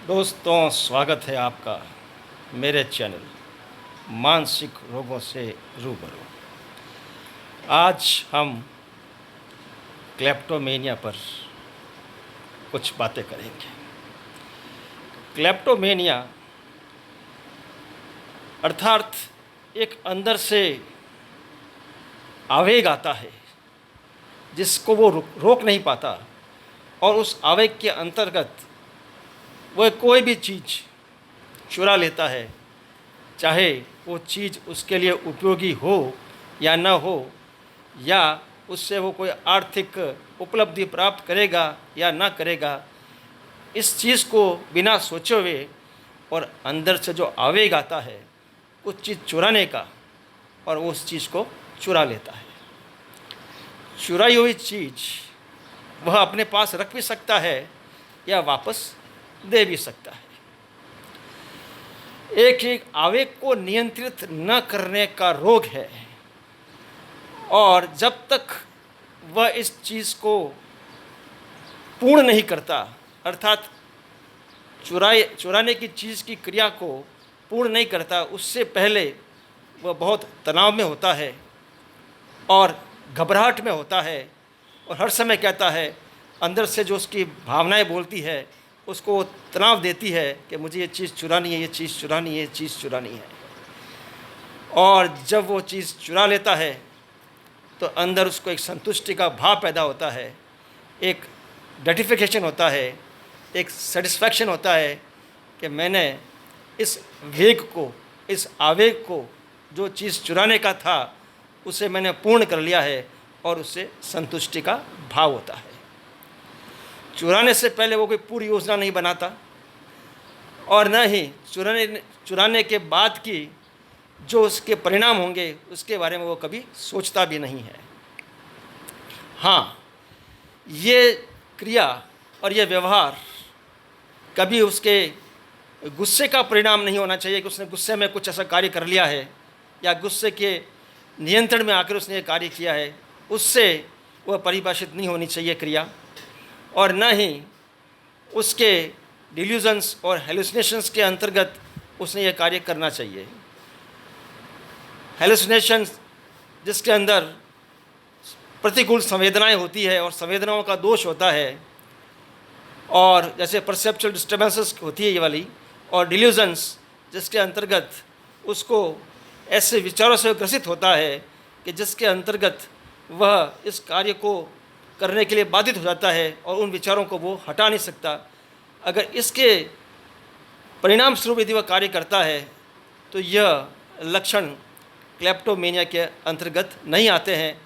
दोस्तों, स्वागत है आपका मेरे चैनल मानसिक रोगों से रूबरू। आज हम क्लेप्टोमेनिया पर कुछ बातें करेंगे। क्लेप्टोमेनिया अर्थात एक अंदर से आवेग आता है जिसको वो रोक नहीं पाता, और उस आवेग के अंतर्गत वह कोई भी चीज़ चुरा लेता है, चाहे वो चीज़ उसके लिए उपयोगी हो या न हो, या उससे वो कोई आर्थिक उपलब्धि प्राप्त करेगा या ना करेगा। इस चीज़ को बिना सोचे हुए और अंदर से जो आवेग आता है उस चीज़ चुराने का, और वो उस चीज़ को चुरा लेता है। चुराई हुई चीज़ वह अपने पास रख भी सकता है या वापस दे भी सकता है। एक आवेग को नियंत्रित न करने का रोग है, और जब तक वह इस चीज़ को पूर्ण नहीं करता, अर्थात चुराने की चीज़ की क्रिया को पूर्ण नहीं करता, उससे पहले वह बहुत तनाव में होता है और घबराहट में होता है, और हर समय कहता है, अंदर से जो उसकी भावनाएं बोलती है उसको तनाव देती है कि मुझे ये चीज़ चुरानी है, ये चीज़ चुरानी है, ये चीज़ चुरानी है। और जब वो चीज़ चुरा लेता है तो अंदर उसको एक संतुष्टि का भाव पैदा होता है, एक ग्रेटिफिकेशन होता है, एक सेटिस्फैक्शन होता है कि मैंने इस वेग को, इस आवेग को, जो चीज़ चुराने का था उसे मैंने पूर्ण कर लिया है, और उससे संतुष्टि का भाव होता है। चुराने से पहले वो कोई पूरी योजना नहीं बनाता, और न ही चुराने के बाद की जो उसके परिणाम होंगे उसके बारे में वो कभी सोचता भी नहीं है। हाँ, ये क्रिया और ये व्यवहार कभी उसके गुस्से का परिणाम नहीं होना चाहिए कि उसने गुस्से में कुछ ऐसा कार्य कर लिया है, या गुस्से के नियंत्रण में आकर उसने ये कार्य किया है, उससे वह परिभाषित नहीं होनी चाहिए क्रिया। और न ही उसके डिल्यूजन्स और हेलुसिनेशंस के अंतर्गत उसने ये कार्य करना चाहिए। हेलुसिनेशंस जिसके अंदर प्रतिकूल संवेदनाएं होती है और संवेदनाओं का दोष होता है, और जैसे परसेप्चुअल डिस्टर्बेंसेस होती है ये वाली, और डिल्यूजन्स जिसके अंतर्गत उसको ऐसे विचारों से ग्रसित होता है कि जिसके अंतर्गत वह इस कार्य को करने के लिए बाधित हो जाता है और उन विचारों को वो हटा नहीं सकता। अगर इसके परिणाम स्वरूप यदि वह कार्य करता है तो यह लक्षण क्लेप्टोमेनिया के अंतर्गत नहीं आते हैं।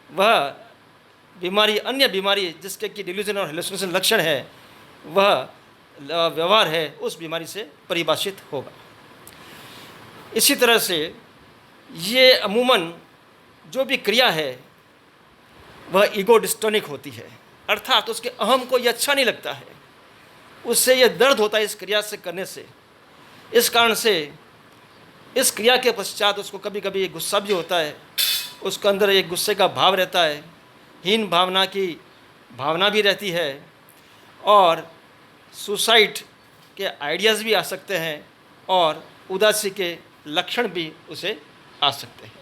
वह बीमारी, अन्य बीमारी जिसके कि डिल्यूजन और हेलुसिनेशन लक्षण है, वह व्यवहार है, उस बीमारी से परिभाषित होगा। इसी तरह से ये अमूमन जो भी क्रिया है वह ईगो डिस्टोनिक होती है, अर्थात उसके अहम को ये अच्छा नहीं लगता है, उससे ये दर्द होता है इस क्रिया से करने से। इस कारण से इस क्रिया के पश्चात उसको कभी कभी गुस्सा भी होता है, उसके अंदर एक गुस्से का भाव रहता है, हीन भावना की भावना भी रहती है, और सुसाइड के आइडियाज़ भी आ सकते हैं, और उदासी के लक्षण भी उसे आ सकते हैं।